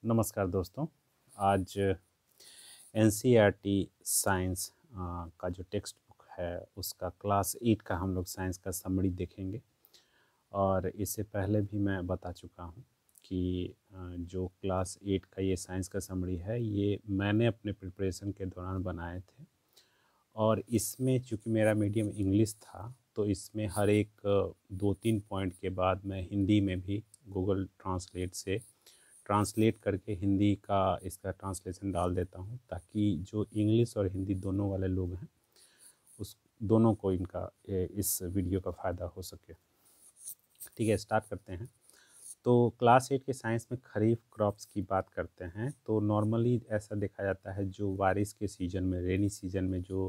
नमस्कार दोस्तों। आज एनसीईआरटी साइंस का जो टेक्स्ट बुक है उसका क्लास 8 का हम लोग साइंस का समरी देखेंगे। और इससे पहले भी मैं बता चुका हूँ कि जो क्लास 8 का ये साइंस का समरी है ये मैंने अपने प्रिपरेशन के दौरान बनाए थे। और इसमें चूँकि मेरा मीडियम इंग्लिश था तो इसमें हर एक 2-3 पॉइंट के बाद मैं हिंदी में भी गूगल ट्रांसलेट से ट्रांसलेट करके हिंदी का इसका ट्रांसलेशन डाल देता हूँ, ताकि जो इंग्लिश और हिंदी दोनों वाले लोग हैं उस दोनों को इनका इस वीडियो का फ़ायदा हो सके। ठीक है, स्टार्ट करते हैं। तो क्लास 8 के साइंस में खरीफ क्रॉप्स की बात करते हैं तो नॉर्मली ऐसा देखा जाता है जो बारिश के सीज़न में, रेनी सीज़न में जो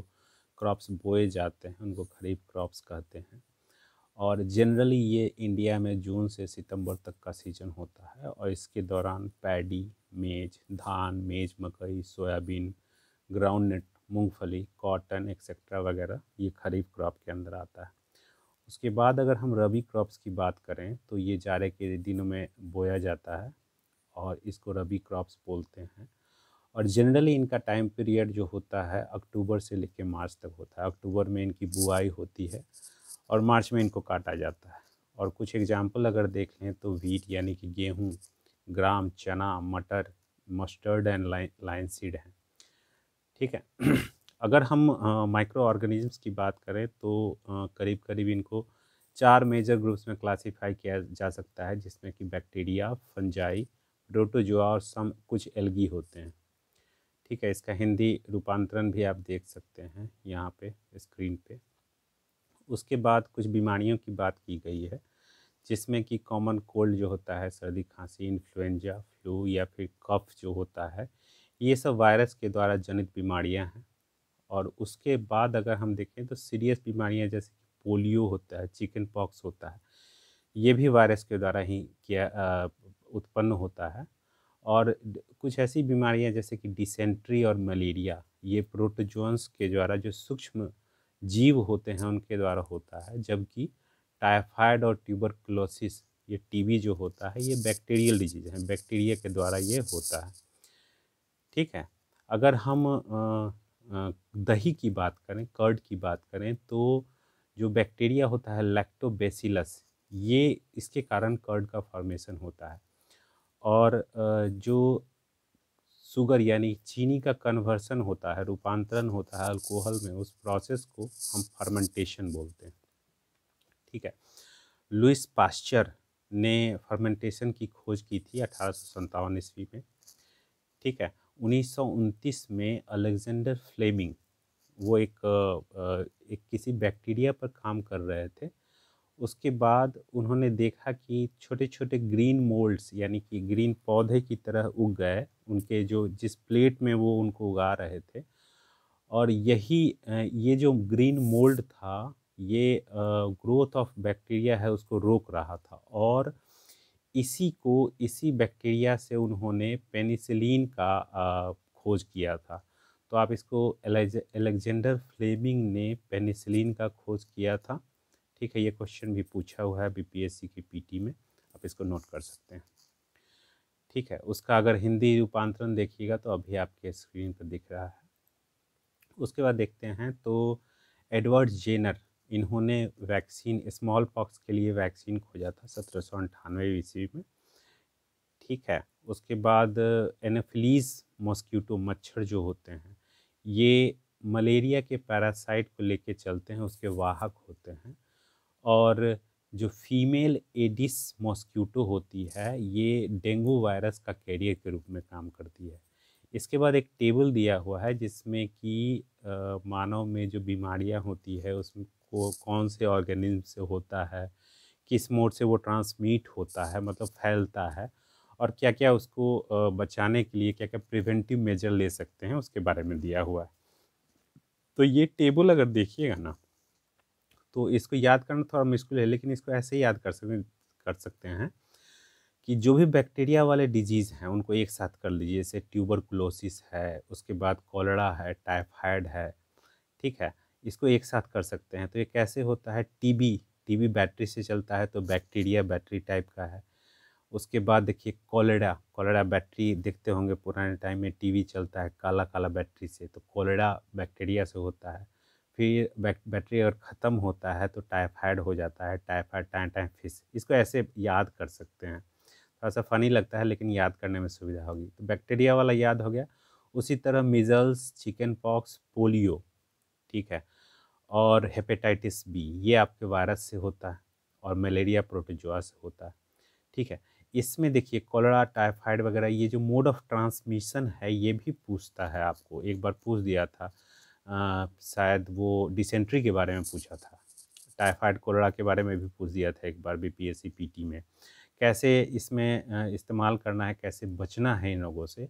क्रॉप्स बोए जाते हैं उनको खरीफ क्रॉप्स कहते हैं। और जनरली ये इंडिया में जून से सितंबर तक का सीज़न होता है और इसके दौरान पैडी, मेज, धान, मेज, मकई, सोयाबीन, ग्राउंडनट, मूंगफली, कॉटन एक्सेट्रा वगैरह ये खरीफ क्रॉप के अंदर आता है। उसके बाद अगर हम रबी क्रॉप्स की बात करें तो ये जाड़े के दिनों में बोया जाता है और इसको रबी क्रॉप्स बोलते हैं। और जनरली इनका टाइम पीरियड जो होता है अक्टूबर से लेकर मार्च तक होता है। अक्टूबर में इनकी बुआई होती है और मार्च में इनको काटा जाता है। और कुछ एग्जाम्पल अगर देख लें तो वीट यानी कि गेहूँ, ग्राम, चना, मटर, मस्टर्ड एंड लाइन सीड हैं। ठीक है। अगर हम माइक्रो ऑर्गेनिजम्स की बात करें तो करीब करीब इनको 4 मेजर ग्रुप्स में क्लासीफाई किया जा सकता है, जिसमें कि बैक्टीरिया, फंजाई, प्रोटोजोआ और सम कुछ एल्गी होते हैं। ठीक है, इसका हिंदी रूपांतरण भी आप देख सकते हैं यहाँ पे स्क्रीन पे। उसके बाद कुछ बीमारियों की बात की गई है, जिसमें कि कॉमन कोल्ड जो होता है, सर्दी खांसी, इन्फ्लुएंजा, फ्लू या फिर कफ जो होता है, ये सब वायरस के द्वारा जनित बीमारियां हैं। और उसके बाद अगर हम देखें तो सीरियस बीमारियां जैसे कि पोलियो होता है, चिकन पॉक्स होता है, ये भी वायरस के द्वारा ही उत्पन्न होता है। और कुछ ऐसी बीमारियां जैसे कि डिसेंट्री और मलेरिया, ये प्रोटोजोन्स के द्वारा जो सूक्ष्म जीव होते हैं उनके द्वारा होता है। जबकि टाइफाइड और ट्यूबरकुलोसिस, ये टीबी जो होता है, ये बैक्टीरियल डिजीज है, बैक्टीरिया के द्वारा ये होता है। ठीक है। अगर हम दही की बात करें, कर्ड की बात करें, तो जो बैक्टीरिया होता है लैक्टोबैसिलस, ये इसके कारण कर्ड का फॉर्मेशन होता है। और जो शुगर यानी चीनी का कन्वर्सन होता है, रूपांतरण होता है अल्कोहल में, उस प्रोसेस को हम फर्मेंटेशन बोलते हैं। ठीक है। लुइस पास्चर ने फर्मेंटेशन की खोज की थी 1857 ईस्वी में। ठीक है। 1929 में अलेक्जेंडर फ्लेमिंग, वो एक किसी बैक्टीरिया पर काम कर रहे थे। उसके बाद उन्होंने देखा कि छोटे छोटे ग्रीन मोल्ड्स यानी कि ग्रीन पौधे की तरह उग गए उनके जो जिस प्लेट में वो उनको उगा रहे थे। और ये जो ग्रीन मोल्ड था, ये ग्रोथ ऑफ बैक्टीरिया है उसको रोक रहा था। और इसी बैक्टीरिया से उन्होंने पेनिसिलिन का खोज किया था। तो आप इसको अलेक्जेंडर फ्लेमिंग ने पेनिसिलिन का खोज किया था। ठीक है, ये क्वेश्चन भी पूछा हुआ है बीपीएससी की पीटी में, आप इसको नोट कर सकते हैं। ठीक है, उसका अगर हिंदी रूपांतरण देखिएगा तो अभी आपके स्क्रीन पर दिख रहा है। उसके बाद देखते हैं तो एडवर्ड जेनर, इन्होंने वैक्सीन स्मॉल पॉक्स के लिए वैक्सीन खोजा था 1798 ईस्वी में। ठीक है। उसके बाद एनाफिलीज मॉस्किटो, मच्छर जो होते हैं, ये मलेरिया के पैरासाइट को लेके चलते हैं, उसके वाहक होते हैं। और जो फीमेल एडिस मॉस्किटो होती है, ये डेंगू वायरस का कैरियर के रूप में काम करती है। इसके बाद एक टेबल दिया हुआ है जिसमें कि मानव में जो बीमारियां होती है उसको कौन से ऑर्गेनिज्म से होता है, किस मोड से वो ट्रांसमिट होता है, मतलब फैलता है, और क्या क्या उसको बचाने के लिए क्या क्या प्रिवेंटिव मेजर ले सकते हैं, उसके बारे में दिया हुआ है। तो ये टेबल अगर देखिएगा ना तो इसको याद करना थोड़ा मुश्किल है, लेकिन इसको ऐसे ही याद कर सकते हैं कि जो भी बैक्टीरिया वाले डिजीज़ हैं उनको एक साथ कर लीजिए। जैसे ट्यूबरकुलोसिस है, उसके बाद कॉलरा है, टाइफाइड है। ठीक है, इसको एक साथ कर सकते हैं। तो ये कैसे होता है, टीबी टीबी बैटरी से चलता है, तो बैक्टीरिया बैटरी टाइप का है। उसके बाद देखिए कोलेरा, कोलेरा बैक्टीरिया देखते होंगे पुराने टाइम में टीवी चलता है काला काला बैटरी से, तो कोलेरा बैक्टीरिया से होता है। फिर बैटरी अगर ख़त्म होता है तो टाइफाइड हो जाता है, टाइफाइड टाइफाइड, इसको ऐसे याद कर सकते हैं। थोड़ा सा फ़नी लगता है लेकिन याद करने में सुविधा होगी। तो बैक्टीरिया वाला याद हो गया। उसी तरह मीज़ल्स, चिकन पॉक्स, पोलियो, ठीक है, और हेपेटाइटिस बी, ये आपके वायरस से होता है, और मलेरिया प्रोटोजोआ से होता है, ठीक है। इसमें देखिए कॉलरा, टाइफाइड वगैरह, ये जो मोड ऑफ ट्रांसमिशन है ये भी पूछता है आपको। एक बार पूछ दिया था, शायद वो डिसेंट्री के बारे में पूछा था, टाइफाइड कोलेरा के बारे में भी पूछ दिया था एक बार बीपीएससी पीटी में। कैसे इसमें इस्तेमाल करना है, कैसे बचना है इन लोगों से,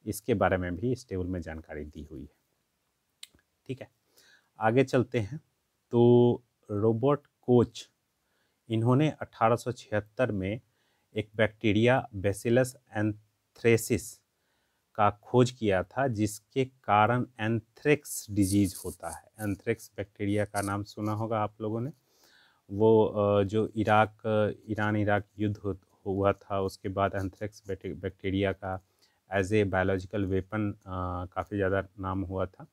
इसके बारे में भी इस टेबल में जानकारी दी हुई है, ठीक है। आगे चलते हैं। तो रोबर्ट कोच, इन्होंने 1876 में एक बैक्टीरिया बैसिलस एंथ्रेसिस का खोज किया था, जिसके कारण एंथ्रेक्स डिजीज होता है। एंथ्रेक्स बैक्टीरिया का नाम सुना होगा आप लोगों ने। वो जो ईरान इराक युद्ध हुआ था, उसके बाद एंथ्रेक्स बैक्टीरिया का एज ए बायोलॉजिकल वेपन काफ़ी ज़्यादा नाम हुआ था।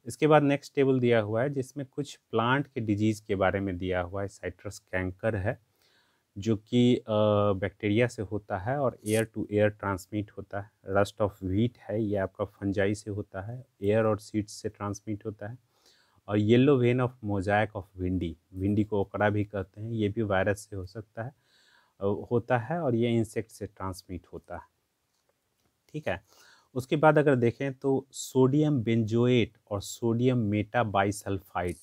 इसके बाद नेक्स्ट टेबल दिया हुआ है जिसमें कुछ प्लांट के डिजीज़ के बारे में दिया हुआ है। साइट्रस कैंकर है जो कि बैक्टीरिया से होता है और एयर टू एयर ट्रांसमिट होता है। रस्ट ऑफ व्हीट है, ये आपका फंजाई से होता है, एयर और सीड्स से ट्रांसमिट होता है। और yellow vein of Mosaic of भिंडी, भिंडी को ओकरा भी कहते हैं, ये भी वायरस से हो सकता है, होता है, और ये इंसेक्ट से ट्रांसमिट होता है, ठीक है। उसके बाद अगर देखें तो सोडियम बेंजोएट और सोडियम मेटाबाइसल्फाइड,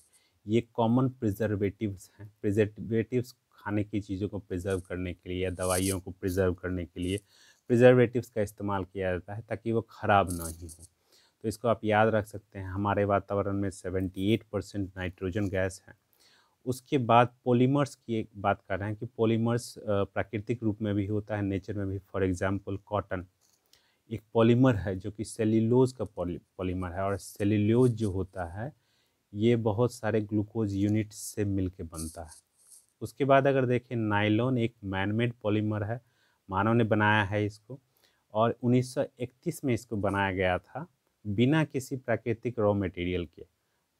ये कॉमन प्रिजर्वेटिव्स हैं। प्रिजर्वेटिव्स खाने की चीज़ों को प्रिजर्व करने के लिए या दवाइयों को प्रिजर्व करने के लिए प्रिजर्वेटिव्स का इस्तेमाल किया जाता है ताकि वो ख़राब ना ही हो। तो इसको आप याद रख सकते हैं। हमारे वातावरण में 78% नाइट्रोजन गैस है। उसके बाद पॉलीमर्स की एक बात कर रहे हैं कि पॉलीमर्स प्राकृतिक रूप में भी होता है, नेचर में भी। फॉर एग्जांपल कॉटन एक पॉलीमर है जो कि सेल्यूलोज का पॉलीमर है, और सेल्यूलोज जो होता है ये बहुत सारे ग्लूकोज यूनिट से मिलके बनता है। उसके बाद अगर देखें नायलॉन एक मैनमेड पॉलीमर है, मानव ने बनाया है इसको, और 1931 में इसको बनाया गया था बिना किसी प्राकृतिक रॉ मटेरियल के।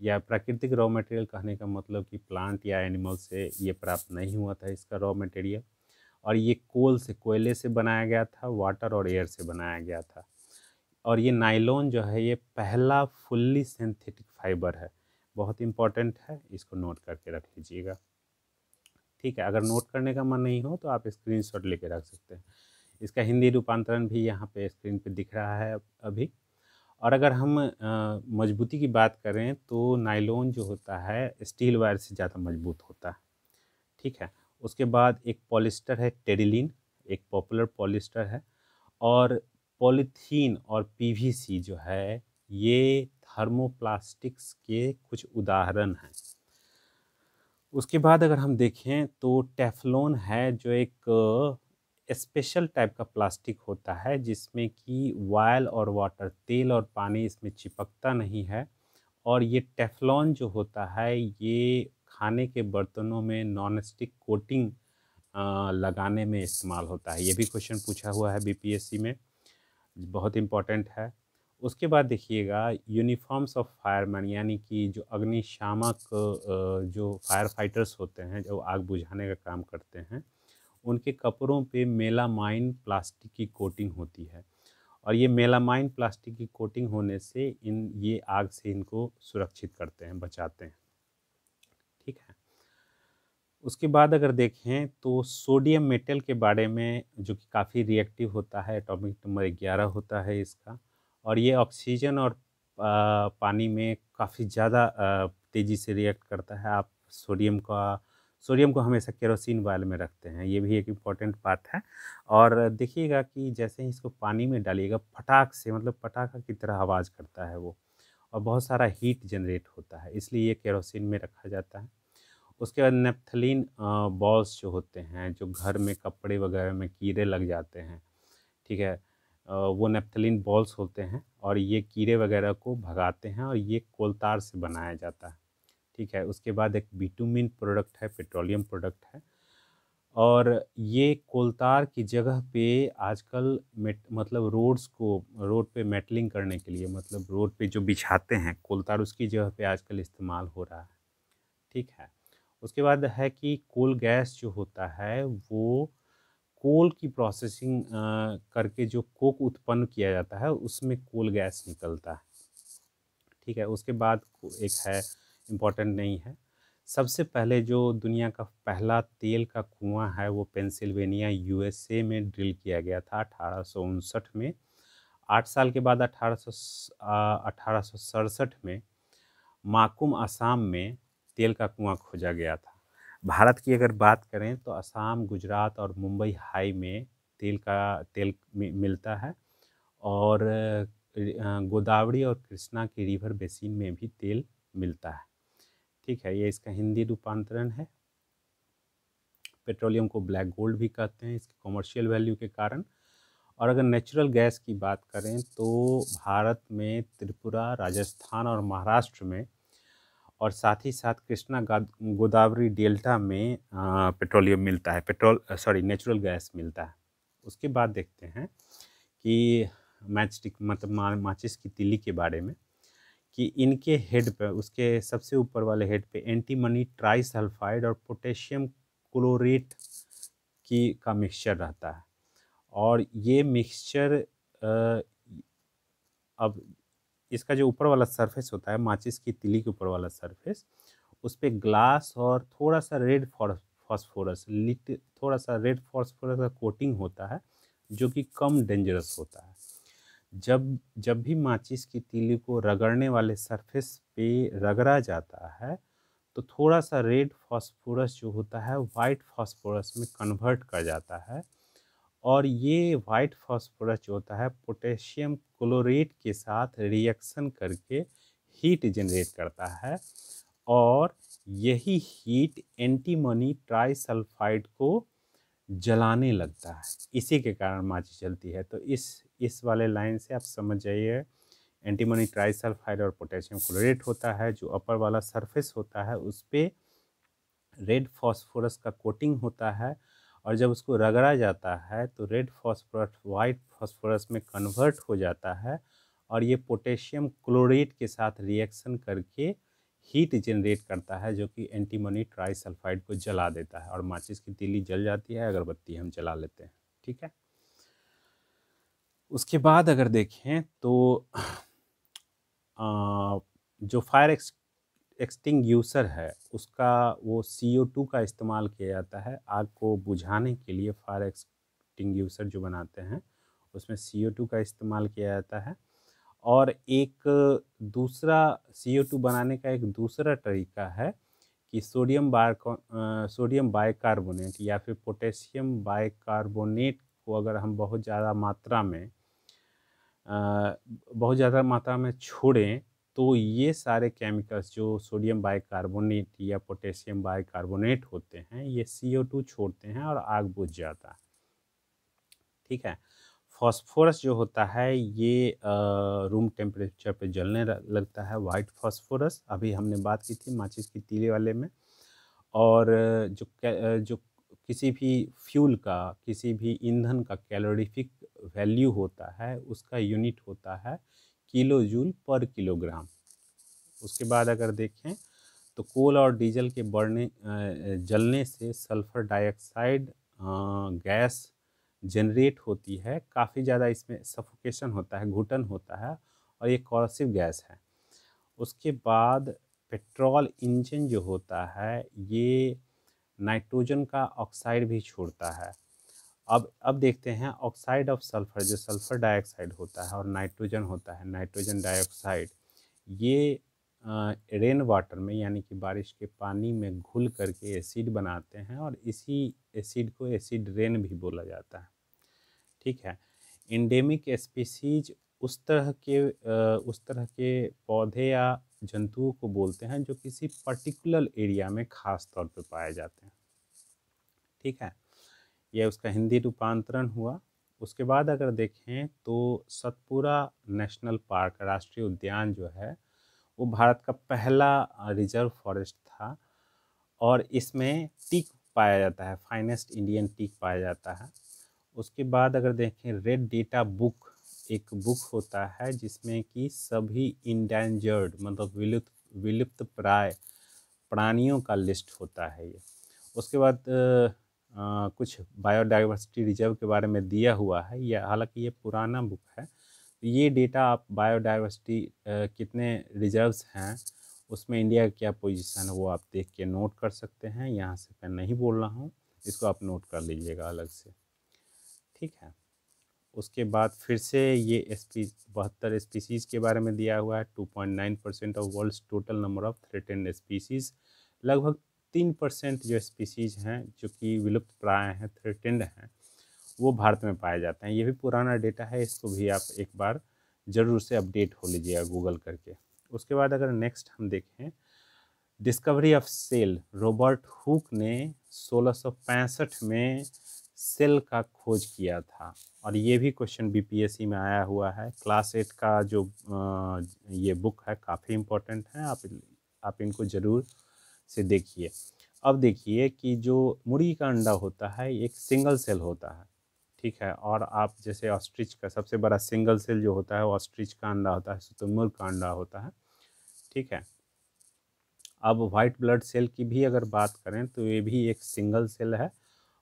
या प्राकृतिक रॉ मटेरियल कहने का मतलब कि प्लांट या एनिमल से ये प्राप्त नहीं हुआ था इसका रॉ मटेरियल, और ये कोयले से बनाया गया था, वाटर और एयर से बनाया गया था। और ये नायलॉन जो है ये पहला फुल्ली सिंथेटिक फाइबर है। बहुत इंपॉर्टेंट है, इसको नोट करके रख लीजिएगा, ठीक है। अगर नोट करने का मन नहीं हो तो आप स्क्रीनशॉट लेके रख सकते हैं। इसका हिंदी रूपांतरण भी यहाँ पे स्क्रीन पे दिख रहा है अभी। और अगर हम मजबूती की बात करें तो नायलॉन जो होता है स्टील वायर से ज़्यादा मजबूत होता है, ठीक है। उसके बाद एक पॉलिस्टर है टेरिलीन, एक पॉपुलर पॉलिस्टर है। और पॉलीथीन और पीवीसी जो है ये थर्मोप्लास्टिक्स के कुछ उदाहरण हैं। उसके बाद अगर हम देखें तो टेफ्लॉन है जो एक स्पेशल टाइप का प्लास्टिक होता है जिसमें कि ऑयल और वाटर, तेल और पानी इसमें चिपकता नहीं है। और ये टेफ्लॉन जो होता है ये खाने के बर्तनों में नॉन स्टिक कोटिंग लगाने में इस्तेमाल होता है। ये भी क्वेश्चन पूछा हुआ है बीपीएससी में, बहुत इम्पोर्टेंट है। उसके बाद देखिएगा यूनिफॉर्म्स ऑफ फायरमैन, यानी कि जो अग्निशामक जो फायर फाइटर्स होते हैं जो आग बुझाने का काम करते हैं, उनके कपड़ों पे मेलामाइन प्लास्टिक की कोटिंग होती है। और ये मेलामाइन प्लास्टिक की कोटिंग होने से ये आग से इनको सुरक्षित करते हैं, बचाते हैं, ठीक है। उसके बाद अगर देखें तो सोडियम मेटल के बारे में, जो कि काफ़ी रिएक्टिव होता है, एटॉमिक नंबर 11 होता है इसका, और ये ऑक्सीजन और पानी में काफ़ी ज़्यादा तेज़ी से रिएक्ट करता है। आप सोडियम को हमेशा केरोसिन वायल में रखते हैं, ये भी एक इम्पॉर्टेंट बात है। और देखिएगा कि जैसे ही इसको पानी में डालिएगा फटाक से, मतलब पटाखा की तरह आवाज़ करता है वो, और बहुत सारा हीट जनरेट होता है, इसलिए ये केरोसिन में रखा जाता है। उसके बाद नेप्थलीन बॉल्स जो होते हैं, जो घर में कपड़े वगैरह में कीड़े लग जाते हैं, ठीक है, वो नेप्थलीन बॉल्स होते हैं और ये कीड़े वगैरह को भगाते हैं, और ये कोलतार से बनाया जाता है, ठीक है। उसके बाद एक बिटुमिन प्रोडक्ट है, पेट्रोलियम प्रोडक्ट है। और ये कोलतार की जगह पे आजकल मतलब रोड पे मेटलिंग करने के लिए, मतलब रोड पे जो बिछाते हैं कोलतार, उसकी जगह पे आजकल इस्तेमाल हो रहा है। ठीक है। उसके बाद है कि कोल गैस जो होता है वो कोल की प्रोसेसिंग करके जो कोक उत्पन्न किया जाता है उसमें कोल गैस निकलता है। ठीक है। उसके बाद एक है, इम्पोर्टेंट नहीं है, सबसे पहले जो दुनिया का पहला तेल का कुआं है वो पेंसिल्वेनिया यूएसए में ड्रिल किया गया था 1859 में। 8 साल के बाद 1867 में माकुम असम में तेल का कुआं खोजा गया था। भारत की अगर बात करें तो असम, गुजरात और मुंबई हाई में तेल मिलता है, और गोदावरी और कृष्णा की रिवर बेसिन में भी तेल मिलता है। ठीक है, ये इसका हिंदी रूपांतरण है। पेट्रोलियम को ब्लैक गोल्ड भी कहते हैं इसके कॉमर्शियल वैल्यू के कारण। और अगर नेचुरल गैस की बात करें तो भारत में त्रिपुरा, राजस्थान और महाराष्ट्र में, और साथ ही साथ कृष्णा गोदावरी डेल्टा में पेट्रोलियम मिलता है, नेचुरल गैस मिलता है। उसके बाद देखते हैं कि माचिस की तीली के बारे में, कि इनके हेड पे, उसके सबसे ऊपर वाले हेड पे एंटीमनी ट्राइसल्फाइड और पोटेशियम क्लोरेट का मिक्सचर रहता है। और ये मिक्सचर अब इसका जो ऊपर वाला सरफेस होता है, माचिस की तीली के ऊपर वाला सरफेस, उस पर ग्लास और थोड़ा सा रेड फॉस्फोरस का कोटिंग होता है, जो कि कम डेंजरस होता है। जब जब भी माचिस की तीली को रगड़ने वाले सरफेस पे रगड़ा जाता है तो थोड़ा सा रेड फास्फोरस जो होता है वाइट फास्फोरस में कन्वर्ट कर जाता है, और ये वाइट फास्फोरस जो होता है पोटेशियम क्लोरेट के साथ रिएक्शन करके हीट जनरेट करता है, और यही हीट एंटीमनी ट्राइसल्फाइड को जलाने लगता है। इसी के कारण माचिस जलती है। तो इस वाले लाइन से आप समझ जाइए, एंटीमनी ट्राइसल्फाइड और पोटेशियम क्लोरेट होता है, जो अपर वाला सरफेस होता है उस पर रेड फास्फोरस का कोटिंग होता है, और जब उसको रगड़ा जाता है तो रेड फास्फोरस वाइट फास्फोरस में कन्वर्ट हो जाता है, और ये पोटेशियम क्लोरेट के साथ रिएक्शन करके हीट जनरेट करता है, जो कि एंटीमनी ट्राइसल्फाइड को जला देता है, और माचिस की तीली जल जाती है, अगरबत्ती हम जला लेते हैं। ठीक है। उसके बाद अगर देखें तो जो फायर एक्सटिंग्यूशर है उसका वो CO2 का इस्तेमाल किया जाता है आग को बुझाने के लिए। फायर एक्सटिंग्यूशर जो बनाते हैं उसमें CO2 का इस्तेमाल किया जाता है। और एक दूसरा CO2 बनाने का एक दूसरा तरीका है कि सोडियम बाइकार्बोनेट या फिर पोटेशियम बाइकार्बोनेट को अगर हम बहुत ज़्यादा मात्रा में छोड़ें तो ये सारे केमिकल्स जो सोडियम बाइकार्बोनेट या पोटेशियम बाइकार्बोनेट होते हैं, ये CO2 छोड़ते हैं और आग बुझ जाता है। ठीक है। फास्फोरस जो होता है ये रूम टेम्परेचर पे जलने लगता है, वाइट फास्फोरस, अभी हमने बात की थी माचिस की तीली वाले में। और जो किसी भी फ्यूल का, किसी भी ईंधन का कैलोरीफिक वैल्यू होता है उसका यूनिट होता है किलो जूल पर किलोग्राम। उसके बाद अगर देखें तो कोल और डीजल के जलने से सल्फर डाइऑक्साइड गैस जनरेट होती है। काफ़ी ज़्यादा इसमें सफोकेशन होता है, घुटन होता है, और ये कॉरसिव गैस है। उसके बाद पेट्रोल इंजन जो होता है ये नाइट्रोजन का ऑक्साइड भी छोड़ता है। अब देखते हैं ऑक्साइड ऑफ सल्फर, जो सल्फर डाइऑक्साइड होता है, और नाइट्रोजन होता है, नाइट्रोजन डाइऑक्साइड, ये रेन वाटर में यानी कि बारिश के पानी में घुल करके एसिड बनाते हैं, और इसी एसिड को एसिड रेन भी बोला जाता है। ठीक है। एंडेमिक स्पीसीज उस तरह के पौधे या जंतुओं को बोलते हैं जो किसी पर्टिकुलर एरिया में खास तौर पे पाए जाते हैं। ठीक है, यह उसका हिंदी रूपांतरण हुआ। उसके बाद अगर देखें तो सतपुरा नेशनल पार्क, राष्ट्रीय उद्यान जो है वो भारत का पहला रिजर्व फॉरेस्ट था, और इसमें टीक पाया जाता है, फाइनेस्ट इंडियन टीक पाया जाता है। उसके बाद अगर देखें रेड डेटा बुक, एक बुक होता है जिसमें कि सभी इंडेंजर्ड मतलब विलुप्त प्राय प्राणियों का लिस्ट होता है ये। उसके बाद कुछ बायोडाइवर्सिटी रिजर्व के बारे में दिया हुआ है, यह हालांकि ये पुराना बुक है। ये डेटा आप बायोडाइवर्सिटी कितने रिजर्व्स हैं, उसमें इंडिया का क्या पोजीशन है, वो आप देख के नोट कर सकते हैं। यहाँ से मैं नहीं बोल रहा हूँ, इसको आप नोट कर लीजिएगा अलग से, ठीक है। उसके बाद फिर से ये 72 स्पीसीज़ के बारे में दिया हुआ है। 2.9% of world's total number of threatened species, लगभग 3% जो स्पीसीज़ हैं जो कि विलुप्त प्राय हैं, थ्रेटेंड हैं, वो भारत में पाए जाते हैं। ये भी पुराना डेटा है, इसको भी आप एक बार ज़रूर से अपडेट हो लीजिएगा गूगल करके। उसके बाद अगर नेक्स्ट हम देखें discovery of cell, Robert Hooke ने 1665 में सेल का खोज किया था, और ये भी क्वेश्चन बीपीएससी में आया हुआ है। क्लास 8 का जो ये बुक है काफ़ी इम्पोर्टेंट है, आप इनको ज़रूर से देखिए। अब देखिए कि जो मुर्गी का अंडा होता है एक सिंगल सेल होता है, ठीक है। और आप जैसे ऑस्ट्रिच का सबसे बड़ा सिंगल सेल जो होता है वो ऑस्ट्रिच का अंडा होता है, शुतुरमुर्ग का अंडा होता है, ठीक है। अब वाइट ब्लड सेल की भी अगर बात करें तो ये भी एक सिंगल सेल है,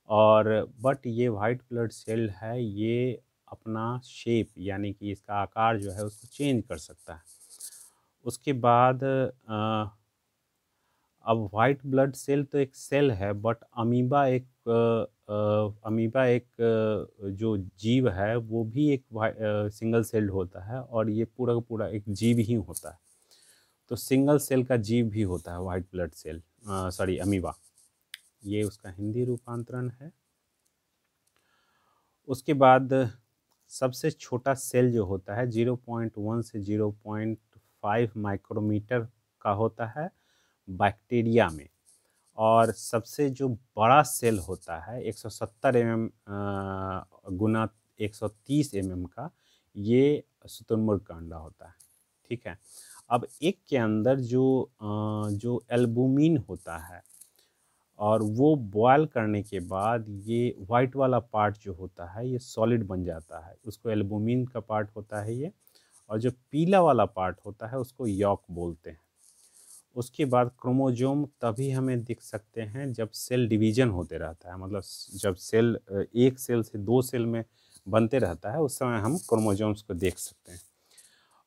और बट ये वाइट ब्लड सेल है ये अपना शेप यानी कि इसका आकार जो है उसको चेंज कर सकता है। उसके बाद अब वाइट ब्लड सेल तो एक सेल है, बट अमीबा एक जो जीव है वो भी एक सिंगल सेल्ड होता है, और ये पूरा का पूरा एक जीव ही होता है। तो सिंगल सेल का जीव भी होता है white blood cell, sorry amoeba, ये उसका हिंदी रूपांतरण है। उसके बाद सबसे छोटा सेल जो होता है 0.1 से 0.5 माइक्रोमीटर का होता है बैक्टीरिया में, और सबसे जो बड़ा सेल होता है 170 mm गुना 130 mm का, ये शुतुरमुर्ग का अंडा होता है, ठीक है। अब एक के अंदर जो एल्बुमिन होता है, और वो बॉयल करने के बाद ये वाइट वाला पार्ट जो होता है ये सॉलिड बन जाता है, उसको एल्बुमिन का पार्ट होता है ये, और जो पीला वाला पार्ट होता है उसको यॉक बोलते हैं। उसके बाद क्रोमोजोम तभी हमें दिख सकते हैं जब सेल डिवीजन होते रहता है, मतलब जब सेल एक सेल से दो सेल में बनते रहता है उस समय हम क्रोमोजोम्स को देख सकते हैं।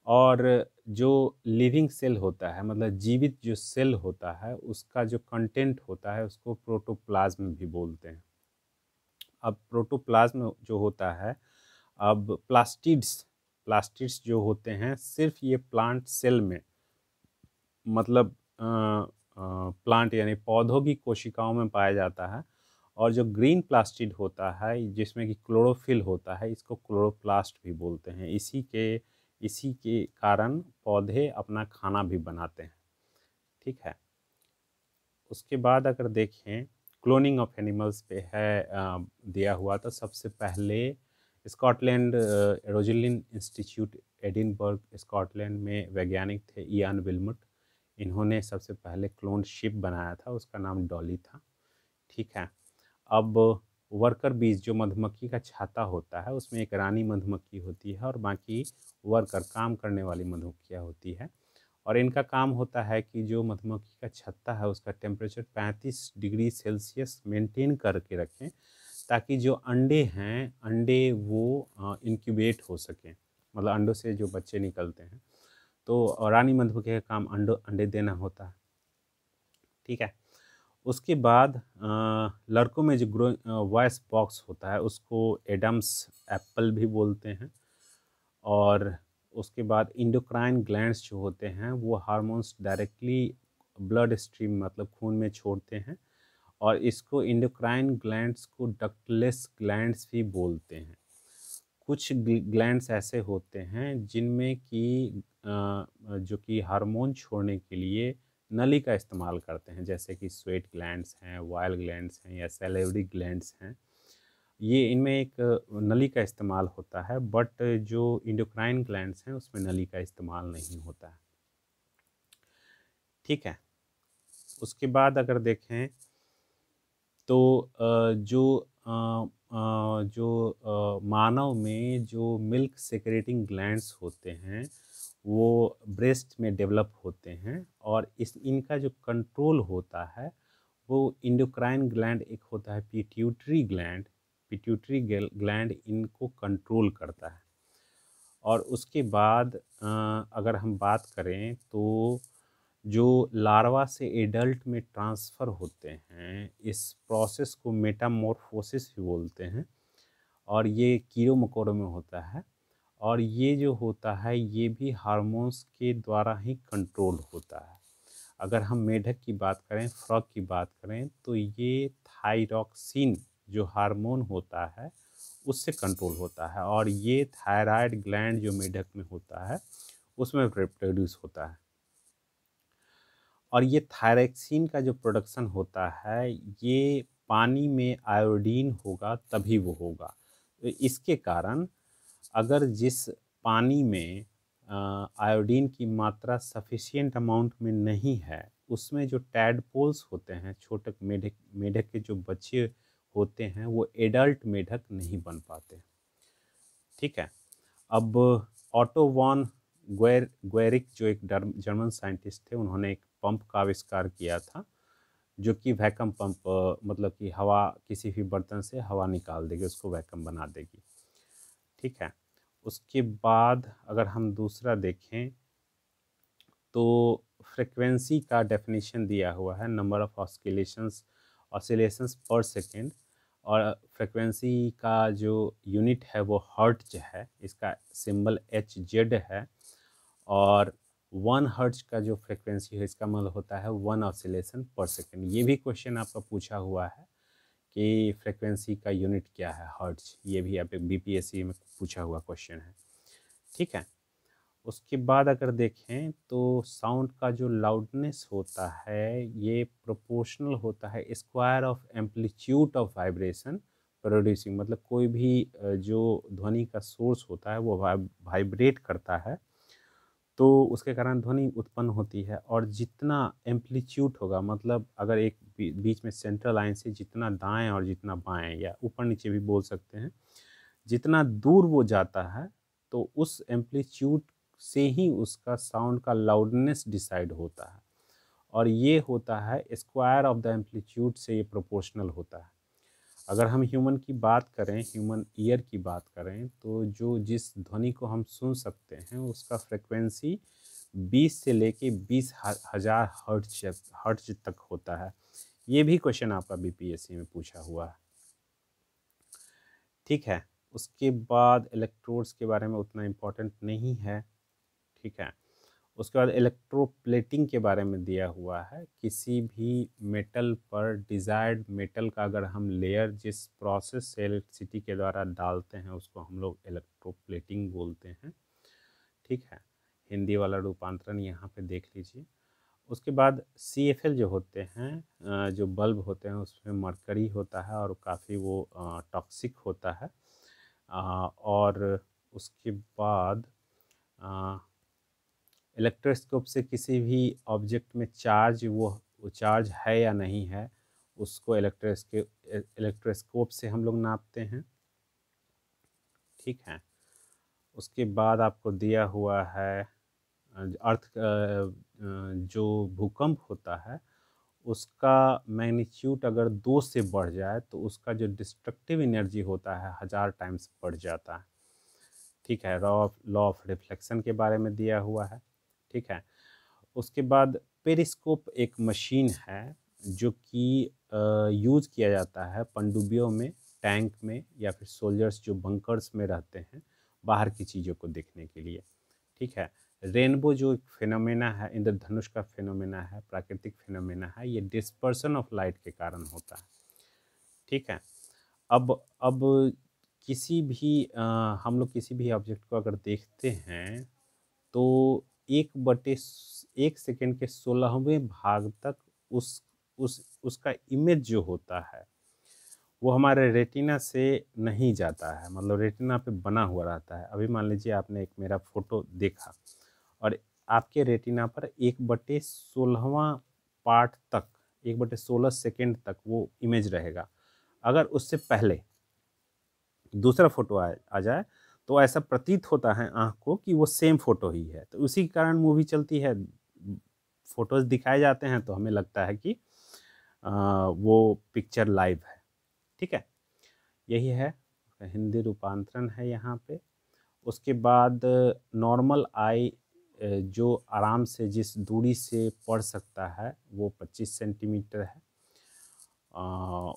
और जो लिविंग सेल होता है मतलब जीवित जो सेल होता है उसका जो कंटेंट होता है उसको प्रोटोप्लाज्म भी बोलते हैं। अब प्रोटोप्लाज्म जो होता है, अब प्लास्टिड्स जो होते हैं सिर्फ ये प्लांट सेल में, मतलब प्लांट यानी पौधों की कोशिकाओं में पाया जाता है। और जो ग्रीन प्लास्टिड होता है जिसमें कि क्लोरोफिल होता है, इसको क्लोरोप्लास्ट भी बोलते हैं। इसी के कारण पौधे अपना खाना भी बनाते हैं, ठीक है। उसके बाद अगर देखें क्लोनिंग ऑफ एनिमल्स पे है दिया हुआ, तो सबसे पहले Scotland Roslin institute Edinburgh Scotland में वैज्ञानिक थे इयान विल्मट, इन्होंने सबसे पहले क्लोन शिप बनाया था, उसका नाम डॉली था, ठीक है। अब वर्कर बीज जो मधुमक्खी का छाता होता है उसमें एक रानी मधुमक्खी होती है और बाकी वर्कर काम करने वाली मधुमक्खियाँ होती है, और इनका काम होता है कि जो मधुमक्खी का छत्ता है उसका टेम्परेचर 35 डिग्री सेल्सियस मेंटेन करके रखें, ताकि जो अंडे हैं अंडे वो इंक्यूबेट हो सकें, मतलब अंडों से जो बच्चे निकलते हैं। तो रानी मधुमक्खी का काम अंडे देना होता है, ठीक है। उसके बाद लड़कों में जो वॉइस बॉक्स होता है उसको एडम्स एप्पल भी बोलते हैं। और उसके बाद इंडोक्राइन ग्लैंड्स जो होते हैं वो हार्मोन्स डायरेक्टली ब्लड स्ट्रीम मतलब खून में छोड़ते हैं, और इसको इंडोक्राइन ग्लैंड्स को डक्टलेस ग्लैंड्स भी बोलते हैं। कुछ ग्लैंड्स ऐसे होते हैं जिनमें कि जो कि हार्मोन छोड़ने के लिए नली का इस्तेमाल करते हैं, जैसे कि स्वेट ग्लैंड्स हैं, वाइल ग्लैंड्स हैं या सैलिवरी ग्लैंड्स हैं। ये इनमें एक नली का इस्तेमाल होता है, बट जो इंडोक्राइन ग्लैंड्स हैं उसमें नली का इस्तेमाल नहीं होता है, ठीक है। उसके बाद अगर देखें तो मानव में जो मिल्क सेक्रेटिंग ग्लैंड्स होते हैं वो ब्रेस्ट में डेवलप होते हैं, और इनका जो कंट्रोल होता है वो इंडोक्राइन ग्लैंड एक होता है पिट्यूटरी ग्लैंड। पिट्यूटरी ग्लैंड इनको कंट्रोल करता है। और उसके बाद अगर हम बात करें तो जो लार्वा से एडल्ट में ट्रांसफ़र होते हैं, इस प्रोसेस को मेटामॉर्फोसिस भी बोलते हैं, और ये कीड़ों मकोड़ों में होता है। और ये जो होता है ये भी हार्मोन्स के द्वारा ही कंट्रोल होता है। अगर हम मेढक की बात करें, फ्रॉग की बात करें, तो ये थायरॉक्सिन जो हार्मोन होता है उससे कंट्रोल होता है, और ये थायराइड ग्लैंड जो मेढक में होता है उसमें प्रोड्यूस होता है। और ये थायरॉक्सिन का जो प्रोडक्शन होता है ये पानी में आयोडीन होगा तभी वो होगा। तो इसके कारण अगर जिस पानी में आयोडीन की मात्रा सफिशिएंट अमाउंट में नहीं है, उसमें जो टैडपोल्स होते हैं, छोटे मेढक के जो बच्चे होते हैं, वो एडल्ट मेढक नहीं बन पाते। ठीक है। अब ऑटो वॉन ग्वेरिक जो एक जर्मन साइंटिस्ट थे, उन्होंने एक पंप का आविष्कार किया था जो कि वैक्यूम पंप, मतलब कि हवा किसी भी बर्तन से हवा निकाल देगी, उसको वैक्यूम बना देगी। ठीक है। उसके बाद अगर हम दूसरा देखें तो फ्रिक्वेंसी का डेफिनेशन दिया हुआ है, नंबर ऑफ ऑसिलेशंस पर सेकेंड, और फ्रिक्वेंसी का जो यूनिट है वो हर्ट्ज है, इसका सिंबल HZ है। और 1 हर्ट्ज का जो फ्रिक्वेंसी है इसका मतलब होता है 1 ऑसिलेशन पर सेकेंड। ये भी क्वेश्चन आपका पूछा हुआ है कि फ्रिक्वेंसी का यूनिट क्या है, हर्ट्ज। ये भी आप BPSC में पूछा हुआ क्वेश्चन है। ठीक है। उसके बाद अगर देखें तो साउंड का जो लाउडनेस होता है ये प्रोपोर्शनल होता है square of amplitude of vibration producing. मतलब कोई भी जो ध्वनि का सोर्स होता है वो वाइब्रेट करता है तो उसके कारण ध्वनि उत्पन्न होती है। और जितना एम्पलीट्यूड होगा, मतलब अगर एक बीच में सेंट्रल लाइन से जितना दाएं और जितना बाएं, या ऊपर नीचे भी बोल सकते हैं, जितना दूर वो जाता है तो उस एम्पलीट्यूड से ही उसका साउंड का लाउडनेस डिसाइड होता है। और ये होता है स्क्वायर ऑफ द एम्पलीट्यूड से ये प्रोपोर्शनल होता है। अगर हम ह्यूमन की बात करें, ह्यूमन ईयर की बात करें, तो जो जिस ध्वनि को हम सुन सकते हैं उसका फ्रिक्वेंसी 20 से लेके 20,000 हर्ट्ज तक होता है। ये भी क्वेश्चन आपका BPSC में पूछा हुआ है। ठीक है। उसके बाद इलेक्ट्रोड्स के बारे में उतना इम्पोर्टेंट नहीं है। ठीक है। उसके बाद इलेक्ट्रोप्लेटिंग के बारे में दिया हुआ है। किसी भी मेटल पर डिज़ायर्ड मेटल का अगर हम लेयर जिस प्रोसेस से इलेक्ट्रिसिटी के द्वारा डालते हैं उसको हम लोग इलेक्ट्रोप्लेटिंग बोलते हैं। ठीक है। हिंदी वाला रूपांतरण यहाँ पे देख लीजिए। उसके बाद CFL जो होते हैं, जो बल्ब होते हैं उसमें मरकरी होता है और काफ़ी वो टॉक्सिक होता है। और उसके बाद इलेक्ट्रोस्कोप से किसी भी ऑब्जेक्ट में चार्ज वो चार्ज है या नहीं है उसको इलेक्ट्रोस्कोप से हम लोग नापते हैं। ठीक है। उसके बाद आपको दिया हुआ है अर्थ जो भूकंप होता है उसका मैग्नीट्यूड अगर 2 से बढ़ जाए तो उसका जो डिस्ट्रक्टिव एनर्जी होता है 1000 टाइम्स बढ़ जाता है। ठीक है। लॉ ऑफ रिफ्लेक्शन के बारे में दिया हुआ है। ठीक है। उसके बाद पेरिस्कोप एक मशीन है जो कि यूज़ किया जाता है पनडुब्बियों में, टैंक में, या फिर सोल्जर्स जो बंकर्स में रहते हैं बाहर की चीज़ों को देखने के लिए। ठीक है। रेनबो जो एक फिनोमेना है, इंद्रधनुष का फिनोमेना है, प्राकृतिक फिनोमेना है, ये डिस्पर्सन ऑफ लाइट के कारण होता है। ठीक है। अब किसी भी हम लोग किसी भी ऑब्जेक्ट को अगर देखते हैं तो 1/1 सेकेंड के 16वें भाग तक उसका इमेज जो होता है वो हमारे रेटिना से नहीं जाता है, मतलब रेटिना पे बना हुआ रहता है। अभी मान लीजिए आपने एक मेरा फोटो देखा और आपके रेटिना पर 1/16वां पार्ट तक 1/16 सेकेंड तक वो इमेज रहेगा। अगर उससे पहले दूसरा फोटो आ जाए तो ऐसा प्रतीत होता है आँख को कि वो सेम फोटो ही है। तो उसी के कारण मूवी चलती है, फोटोज़ दिखाए जाते हैं तो हमें लगता है कि वो पिक्चर लाइव है। ठीक है, यही है, हिंदी रूपांतरण है यहाँ पे। उसके बाद नॉर्मल आई जो आराम से जिस दूरी से पढ़ सकता है वो 25 सेंटीमीटर है।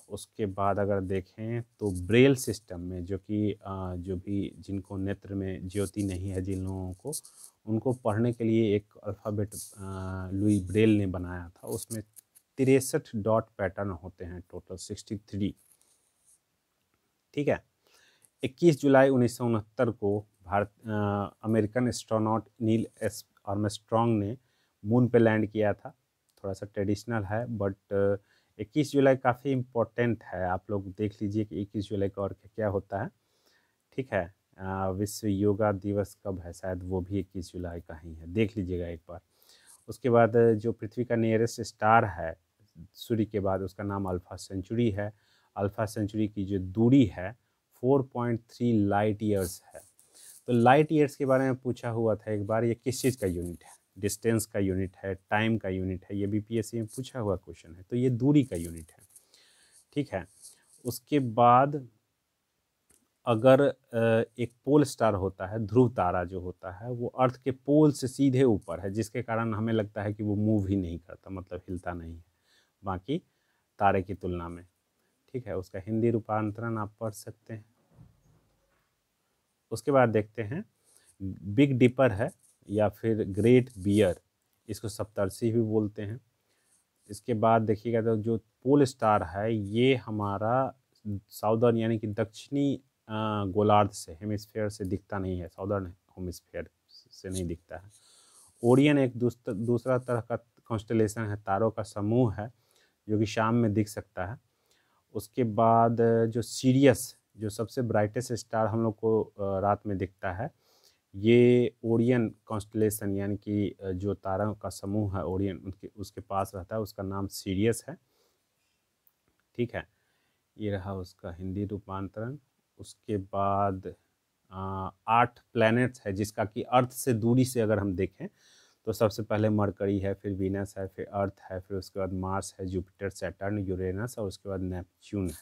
उसके बाद अगर देखें तो ब्रेल सिस्टम में जो कि जो भी जिनको नेत्र में ज्योति नहीं है जिन लोगों को, उनको पढ़ने के लिए एक अल्फ़ाबेट लुई ब्रेल ने बनाया था। उसमें 63 डॉट पैटर्न होते हैं, टोटल 63। ठीक है, 21 जुलाई 1969 को American astronaut Neil S Armstrong ने मून पे लैंड किया था। थोड़ा सा ट्रेडिशनल है बट 21 जुलाई काफ़ी इम्पोर्टेंट है। आप लोग देख लीजिए कि 21 जुलाई का और क्या होता है। ठीक है, विश्व योगा दिवस कब है, शायद वो भी 21 जुलाई का ही है, देख लीजिएगा एक बार। उसके बाद जो पृथ्वी का नियरेस्ट स्टार है सूर्य के बाद, उसका नाम अल्फा सेंचुरी है। अल्फा सेंचुरी की जो दूरी है 4.3 लाइट ईयर्स है। तो लाइट ईयर्स के बारे में पूछा हुआ था एक बार, ये किस चीज़ का यूनिट है? डिस्टेंस का यूनिट है, टाइम का यूनिट है, ये बीपीएससी में पूछा हुआ क्वेश्चन है, तो ये दूरी का यूनिट है। ठीक है, उसके बाद अगर एक पोल स्टार होता है, ध्रुव तारा जो होता है, वो अर्थ के पोल से सीधे ऊपर है, जिसके कारण हमें लगता है कि वो मूव ही नहीं करता, मतलब हिलता नहीं है बाकी तारे की तुलना में। ठीक है, उसका हिंदी रूपांतरण आप पढ़ सकते हैं। उसके बाद देखते हैं बिग डिपर है या फिर ग्रेट बियर, इसको सप्तर्षि भी बोलते हैं। इसके बाद देखिएगा तो जो पोल स्टार है ये हमारा साउदर्न यानी कि दक्षिणी गोलार्ध से, हेमिस्फेयर से दिखता नहीं है, साउदर्न हेमिस्फेयर से नहीं दिखता है। ओरियन एक दूसरा तरह का कॉन्स्टेलेशन है, तारों का समूह है जो कि शाम में दिख सकता है। उसके बाद जो सीरियस, जो सबसे ब्राइटेस्ट स्टार हम लोग को रात में दिखता है, ये ओरियन कॉन्स्टेलेशन यानी कि जो तारों का समूह है ओरियन, उसके पास रहता है, उसका नाम सीरियस है। ठीक है, ये रहा उसका हिंदी रूपांतरण। उसके बाद 8 प्लैनेट्स है जिसका कि अर्थ से दूरी से अगर हम देखें तो सबसे पहले मरकरी है, फिर वीनस है, फिर अर्थ है, फिर उसके बाद मार्स है, जुपिटर, सैटर्न, यूरेनस और उसके बाद नेपच्यून है।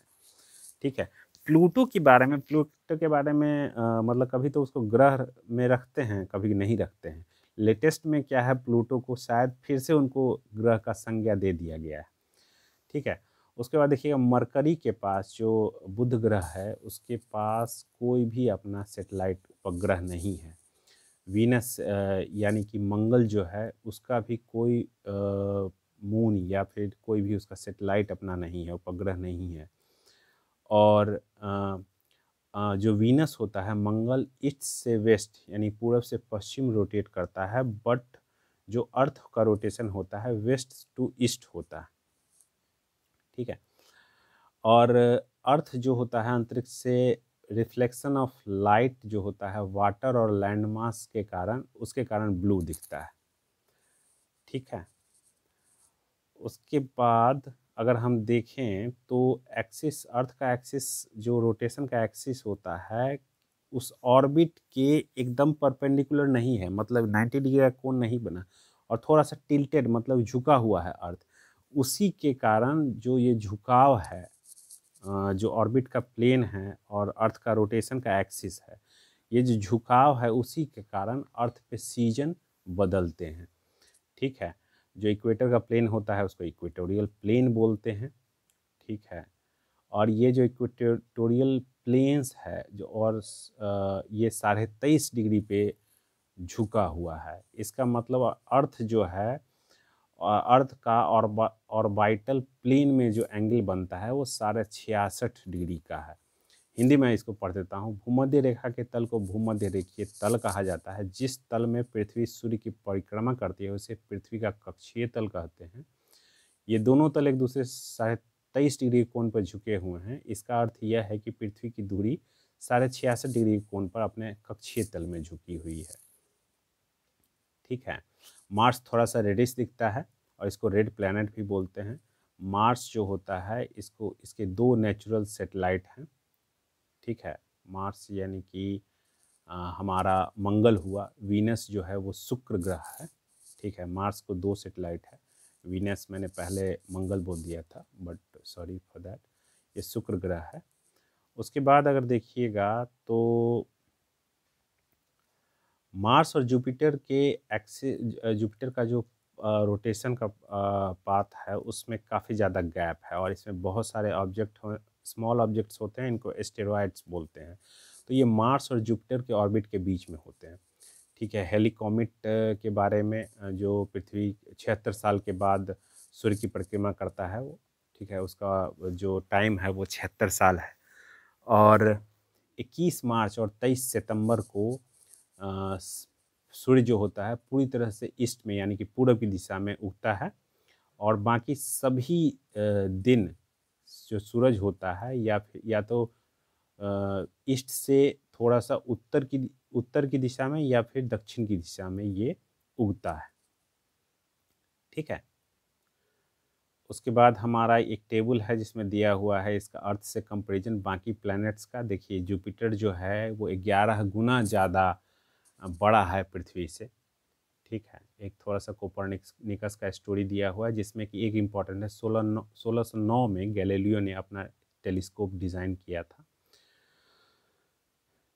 ठीक है, प्लूटो के बारे में, मतलब कभी तो उसको ग्रह में रखते हैं, कभी नहीं रखते हैं। लेटेस्ट में क्या है, प्लूटो को शायद फिर से उनको ग्रह का संज्ञा दे दिया गया है। ठीक है, उसके बाद देखिएगा मरकरी के पास जो बुध ग्रह है उसके पास कोई भी अपना सेटेलाइट उपग्रह नहीं है। वीनस यानी कि मंगल जो है उसका भी कोई मून या फिर कोई भी उसका सेटेलाइट अपना नहीं है, उपग्रह नहीं है। और जो वीनस होता है, मंगल ईस्ट से वेस्ट यानी पूरब से पश्चिम रोटेट करता है, बट जो अर्थ का रोटेशन होता है वेस्ट टू ईस्ट होता है। ठीक है, और अर्थ जो होता है अंतरिक्ष से रिफ्लेक्शन ऑफ लाइट जो होता है वाटर और लैंड मास के कारण, उसके कारण ब्लू दिखता है। ठीक है, उसके बाद अगर हम देखें तो एक्सिस, अर्थ का एक्सिस जो रोटेशन का एक्सिस होता है उस ऑर्बिट के एकदम परपेंडिकुलर नहीं है, मतलब 90 डिग्री का कोण नहीं बना और थोड़ा सा टिल्टेड मतलब झुका हुआ है अर्थ। उसी के कारण जो ये झुकाव है, जो ऑर्बिट का प्लेन है और अर्थ का रोटेशन का एक्सिस है, ये जो झुकाव है उसी के कारण अर्थ पे सीजन बदलते हैं। ठीक है, जो इक्वेटर का प्लेन होता है उसको इक्वेटोरियल प्लेन बोलते हैं। ठीक है, और ये जो इक्वेटोरियल प्लेन्स है जो और ये 23.5 डिग्री पे झुका हुआ है। इसका मतलब अर्थ जो है, अर्थ का ऑर्बिटल प्लेन में जो एंगल बनता है वो 66.5 डिग्री का है। हिंदी में इसको पढ़ देता हूँ। भूमध्य रेखा के तल को भूमध्य रेखीय तल कहा जाता है। जिस तल में पृथ्वी सूर्य की परिक्रमा करती है उसे पृथ्वी का कक्षीय तल कहते हैं। ये दोनों तल एक दूसरे से 23.5 डिग्री कोण पर झुके हुए हैं। इसका अर्थ यह है कि पृथ्वी की दूरी 66.5 डिग्री कोण पर अपने कक्षीय तल में झुकी हुई है। ठीक है, मार्स थोड़ा सा रेडिश दिखता है और इसको रेड प्लैनेट भी बोलते हैं। मार्स जो होता है इसके 2 नेचुरल सैटेलाइट हैं, ठीक है। मार्स यानी कि हमारा मंगल हुआ, वीनस जो है वो शुक्र ग्रह है, ठीक है। मार्स को 2 सैटेलाइट है, वीनस मैंने पहले मंगल बोल दिया था, बट सॉरी फॉर दैट, ये शुक्र ग्रह है। उसके बाद अगर देखिएगा तो मार्स और जुपिटर के जुपिटर का जो रोटेशन का पाथ है उसमें काफ़ी ज़्यादा गैप है, और इसमें बहुत सारे स्मॉल ऑब्जेक्ट्स होते हैं, इनको एस्टेरॉयड्स बोलते हैं। तो ये मार्स और जुपिटर के ऑर्बिट के बीच में होते हैं, ठीक है। हेलिकॉमेट के बारे में जो पृथ्वी 76 साल के बाद सूर्य की परिक्रमा करता है वो, ठीक है, उसका जो टाइम है वो 76 साल है। और 21 मार्च और 23 सितंबर को सूर्य जो होता है पूरी तरह से ईस्ट में यानी कि पूर्व की दिशा में उगता है, और बाकी सभी दिन जो सूरज होता है या तो ईस्ट से थोड़ा सा उत्तर की दिशा में या फिर दक्षिण की दिशा में ये उगता है, ठीक है। उसके बाद हमारा एक टेबल है जिसमें दिया हुआ है इसका अर्थ से कंपैरिजन बाकी प्लैनेट्स का। देखिए जुपिटर जो है वो 11 गुना ज़्यादा बड़ा है पृथ्वी से, ठीक है। एक थोड़ा सा कोपरनिकस का स्टोरी दिया हुआ है जिसमें कि एक इम्पॉर्टेंट है 1609 में गैलीलियो ने अपना टेलीस्कोप डिज़ाइन किया था,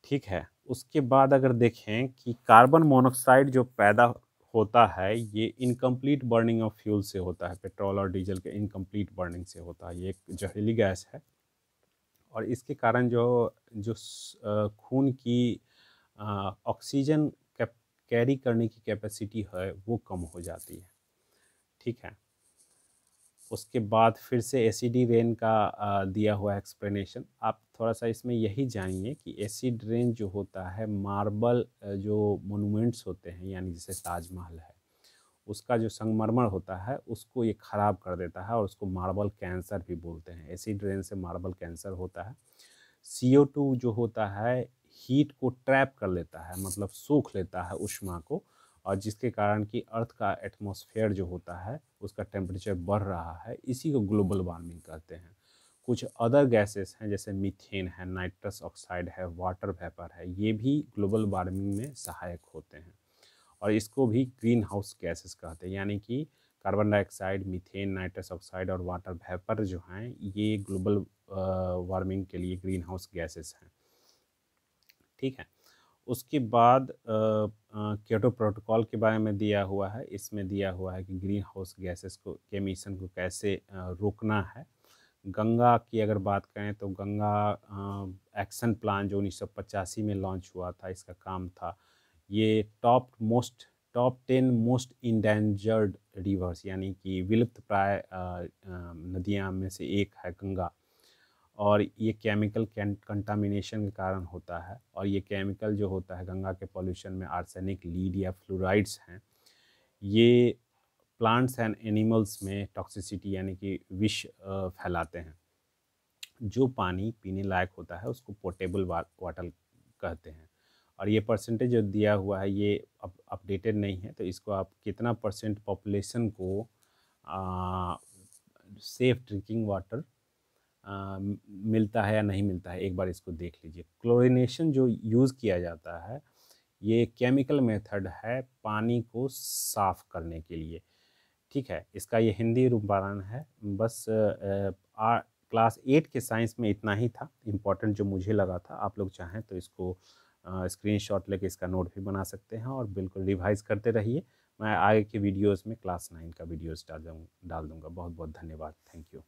ठीक है। उसके बाद अगर देखें कि कार्बन मोनोऑक्साइड जो पैदा होता है ये इनकम्प्लीट बर्निंग ऑफ फ्यूल से होता है, पेट्रोल और डीजल के इनकम्प्लीट बर्निंग से होता है। ये एक जहरीली गैस है, और इसके कारण जो जो खून की ऑक्सीजन कैरी करने की कैपेसिटी है वो कम हो जाती है, ठीक है। उसके बाद फिर से एसिडी रेन का दिया हुआ एक्सप्लेनेशन। आप थोड़ा सा इसमें यही जानिए कि एसिड रेन जो होता है मार्बल जो मोनूमेंट्स होते हैं यानी जैसे ताजमहल है उसका जो संगमरमर होता है उसको ये ख़राब कर देता है, और उसको मार्बल कैंसर भी बोलते हैं। एसिड रेन से मार्बल कैंसर होता है। CO2 जो होता है हीट को ट्रैप कर लेता है, मतलब सोख लेता है ऊष्मा को, और जिसके कारण कि अर्थ का एटमॉस्फेयर जो होता है उसका टेम्परेचर बढ़ रहा है, इसी को ग्लोबल वार्मिंग कहते हैं। कुछ अदर गैसेस हैं जैसे मीथेन है, नाइट्रस ऑक्साइड है, वाटर वेपर है, ये भी ग्लोबल वार्मिंग में सहायक होते हैं, और इसको भी ग्रीन हाउस गैसेस कहते हैं। यानी कि carbon dioxide, methane, nitrous oxide और वाटर वेपर जो हैं ये ग्लोबल वार्मिंग के लिए ग्रीन हाउस गैसेस हैं, ठीक है। उसके बाद क्योटो प्रोटोकॉल के बारे में दिया हुआ है। इसमें दिया हुआ है कि ग्रीन हाउस गैसेस को के एमिशन को कैसे रोकना है। गंगा की अगर बात करें तो गंगा एक्शन प्लान जो 1985 में लॉन्च हुआ था, इसका काम था ये टॉप 10 मोस्ट इंडेंजर्ड रिवर्स यानी कि विलुप्त प्राय नदियाँ में से एक है गंगा, और ये केमिकल कंटामिनेशन के कारण होता है, और ये केमिकल जो होता है गंगा के पॉल्यूशन में आर्सेनिक, लीड या फ्लोराइड्स हैं, ये प्लांट्स एंड एनिमल्स में टॉक्सिसिटी यानी कि विष फैलाते हैं। जो पानी पीने लायक होता है उसको पोर्टेबल वाटर कहते हैं, और ये परसेंटेज जो दिया हुआ है ये अपडेटेड नहीं है, तो इसको आप कितना परसेंट पॉपुलेशन को सेफ़ ड्रिंकिंग वाटर मिलता है या नहीं मिलता है, एक बार इसको देख लीजिए। क्लोरिनेशन जो यूज़ किया जाता है ये केमिकल मेथड है पानी को साफ़ करने के लिए, ठीक है। इसका ये हिंदी रूपांतरण है। बस क्लास 8 के साइंस में इतना ही था इम्पोर्टेंट जो मुझे लगा था। आप लोग चाहें तो इसको स्क्रीनशॉट लेके इसका नोट भी बना सकते हैं, और बिल्कुल रिवाइज करते रहिए। मैं आगे के वीडियोस में क्लास 9 का वीडियोस डाल दूँगा। बहुत बहुत धन्यवाद। Thank you.